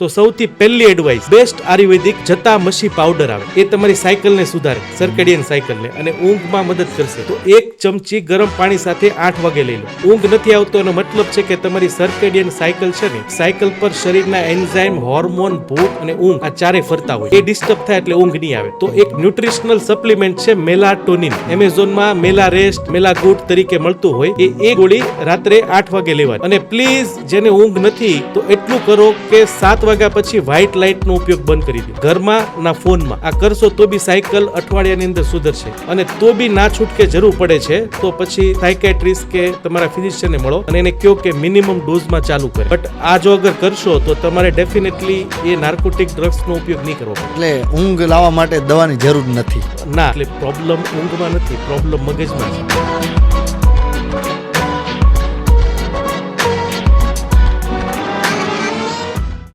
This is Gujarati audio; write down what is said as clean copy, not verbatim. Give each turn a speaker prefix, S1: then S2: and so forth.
S1: તો સૌથી પહેલી એડવાઇસ, બેસ્ટ આયુર્વેદિક જતા મસી પાવડર આવે, એ તમારી સાયકલને સુધારે, સર્કેડિયન સાયકલને, અને ઊંઘમાં મદદ કરશે. તો 1 ચમચી ગરમ પાણી સાથે 8 વાગે લઈ લો. ઊંઘ નથી આવતો એનો મતલબ છે કે તમારી સર્કેડિયન સાયકલ છે ને, સાયકલ પર શરીરના એન્ઝાઇમ, હોર્મોન, ભૂખ અને ઊંઘ આ ચારે ફરતા હોય, એ ડિસ્ટર્બ થાય એટલે ઊંઘ નહીં આવે. તો એક ન્યુટ્રિશનલ સપ્લિમેન્ટ છે મેલાટોનિન, એમેઝોનમાં મેલા રેસ્ટ, મેલા ગુડ તરીકે મળતું હોય, એ ગોળી રાત્રે 8 વાગે લેવાની. અને પ્લીઝ જેને ઊંઘ નથી તો એટલું કરો કે 7 વાગ્યા પછી વ્હાઇટ લાઇટ નો ઉપયોગ બંધ કરી દો, ઘરમાં ના ફોનમાં. આ કરશો તો બી સાયકલ અઠવાડિયાની અંદર સુધરશે. અને તો બી ના છૂટકે જરૂર પડે છે તો પછી સાયકેટ્રિસ્ટ કે તમારા ફિઝિશિયનને મળો અને એને કહો કે મિનિમમ ડોઝમાં ચાલુ કરે. બટ આ જો અગર કરશો તો તમારે ડેફિનેટલી એ નાર્કોટિક ડ્રગ્સ નો ઉપયોગ નહીં કરવો પડે.
S2: એટલે ઊંઘ લાવવા માટે દવાની જરૂર નથી.
S1: ના, એટલે પ્રોબ્લેમ ઊંઘમાં નથી, પ્રોબ્લેમ મગજમાં છે.